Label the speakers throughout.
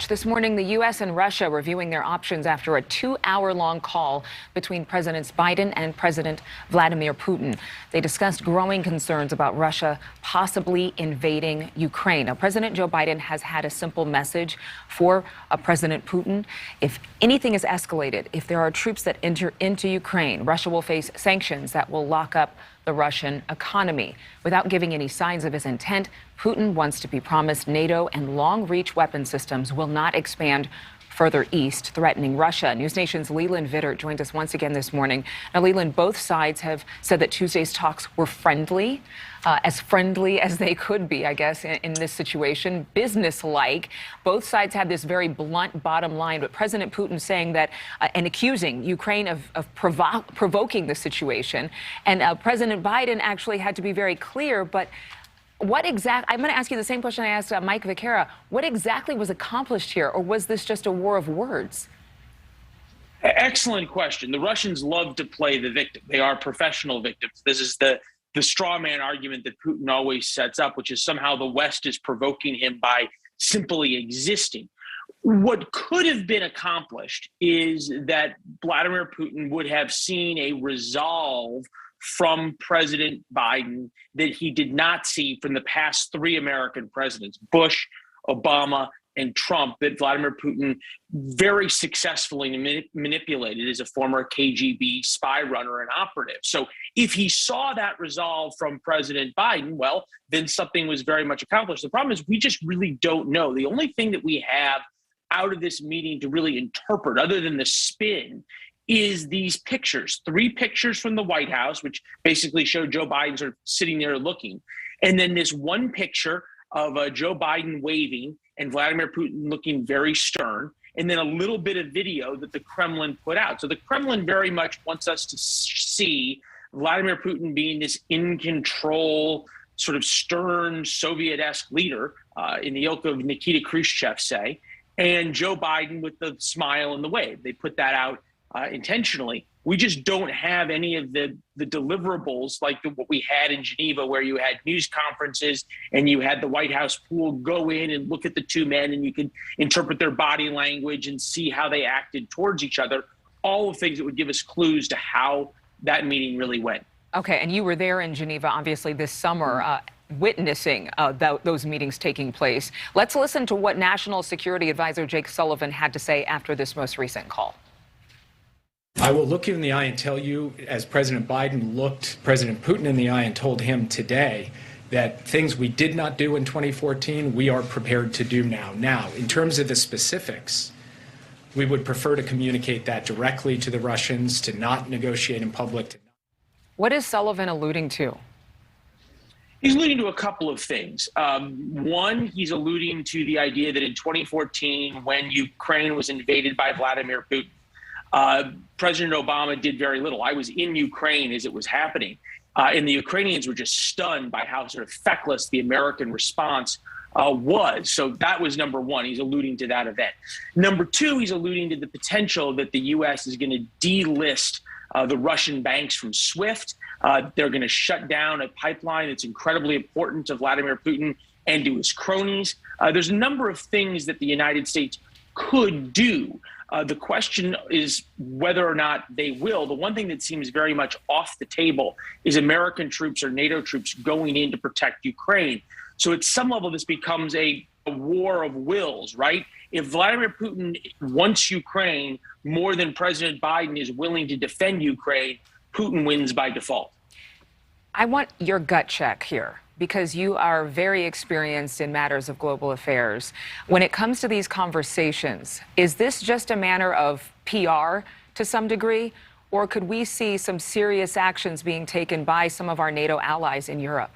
Speaker 1: This morning, the U.S. and Russia reviewing their options after a 2-hour-long call between Presidents Biden and President Vladimir Putin. They discussed growing concerns about Russia possibly invading Ukraine. Now, President Joe Biden has had a simple message for President Putin. If anything is escalated, if there are troops that enter into Ukraine, Russia will face sanctions that will lock up the Russian economy. Without giving any signs of his intent, Putin wants to be promised NATO and long-reach weapon systems will not expand further east, threatening Russia. NewsNation's Leland Vittert joined us once again this morning. Now, Leland, both sides have said that Tuesday's talks were friendly as they could be, I guess, in this situation, business-like. Both sides had this very blunt bottom line, but President Putin saying that and accusing Ukraine of provoking the situation. And President Biden actually had to be very clear, but I'm going to ask you the same question I asked Mike Vaquera. What exactly was accomplished here, or was this just a war of words?
Speaker 2: Excellent question. The Russians love to play the victim. They are professional victims. This is the straw man argument that Putin always sets up, which is somehow the West is provoking him by simply existing. What could have been accomplished is that Vladimir Putin would have seen a resolve from President Biden that he did not see from the past three American presidents, Bush, Obama, and Trump, that Vladimir Putin very successfully manipulated as a former KGB spy runner and operative. So if he saw that resolve from President Biden, well, then something was very much accomplished. The problem is we just really don't know. The only thing that we have out of this meeting to really interpret, other than the spin, is these pictures, 3 pictures from the White House, which basically show Joe Biden sort of sitting there looking. And then this one picture of Joe Biden waving and Vladimir Putin looking very stern. And then a little bit of video that the Kremlin put out. So the Kremlin very much wants us to see Vladimir Putin being this in control, sort of stern Soviet-esque leader in the ilk of Nikita Khrushchev, say, and Joe Biden with the smile and the wave. They put that out intentionally. We just don't have any of the deliverables like what we had in Geneva, where you had news conferences and you had the White House pool go in and look at the two men and you could interpret their body language and see how they acted towards each other. All of things that would give us clues to how that meeting really went.
Speaker 1: Okay, and you were there in Geneva, obviously, this summer, witnessing those meetings taking place. Let's listen to what National Security Advisor Jake Sullivan had to say after this most recent call.
Speaker 3: I will look you in the eye and tell you, as President Biden looked President Putin in the eye and told him today, that things we did not do in 2014, we are prepared to do now. Now, in terms of the specifics, we would prefer to communicate that directly to the Russians, to not negotiate in public.
Speaker 1: What is Sullivan alluding to?
Speaker 2: He's alluding to a couple of things. One, he's alluding to the idea that in 2014, when Ukraine was invaded by Vladimir Putin, President Obama did very little. I was in Ukraine as it was happening, and the Ukrainians were just stunned by how sort of feckless the American response was. So that was number one. He's alluding to that event. Number two, he's alluding to the potential that the U.S. is going to delist the Russian banks from SWIFT. They're going to shut down a pipeline that's incredibly important to Vladimir Putin and to his cronies. There's a number of things that the United States could do. The question is whether or not they will. The one thing that seems very much off the table is American troops or NATO troops going in to protect Ukraine. So at some level, this becomes a war of wills, right? If Vladimir Putin wants Ukraine more than President Biden is willing to defend Ukraine, Putin wins by default.
Speaker 1: I want your gut check here, because you are very experienced in matters of global affairs. When it comes to these conversations, is this just a matter of PR to some degree, or could we see some serious actions being taken by some of our NATO allies in Europe?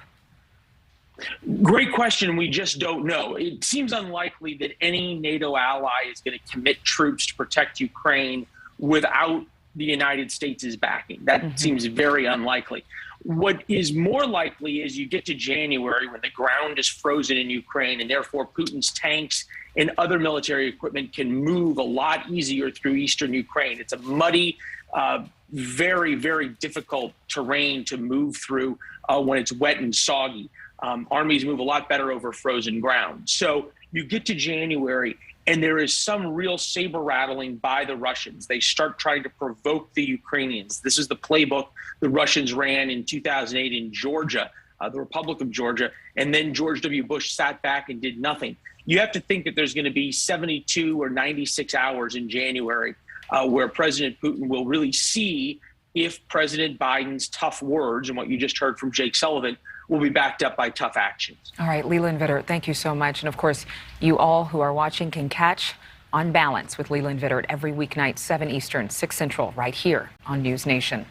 Speaker 2: Great question. We just don't know. It seems unlikely that any NATO ally is going to commit troops to protect Ukraine without the United States' backing. That seems very unlikely. What is more likely is you get to January when the ground is frozen in Ukraine, and therefore Putin's tanks and other military equipment can move a lot easier through eastern Ukraine. It's a muddy, very, very difficult terrain to move through when it's wet and soggy. Armies move a lot better over frozen ground. So you get to January and there is some real saber rattling by the Russians. They start trying to provoke the Ukrainians. This is the playbook the Russians ran in 2008 in Georgia, the Republic of Georgia, and then George W. Bush sat back and did nothing. You have to think that there's going to be 72 or 96 hours in January where President Putin will really see if President Biden's tough words and what you just heard from Jake Sullivan will be backed up by tough actions.
Speaker 1: All right, Leland Vittert, thank you so much. And of course, you all who are watching can catch On Balance with Leland Vittert every weeknight, 7 Eastern, 6 Central, right here on NewsNation.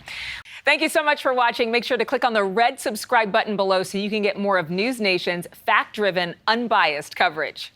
Speaker 1: Thank you so much for watching. Make sure to click on the red subscribe button below so you can get more of NewsNation's fact-driven, unbiased coverage.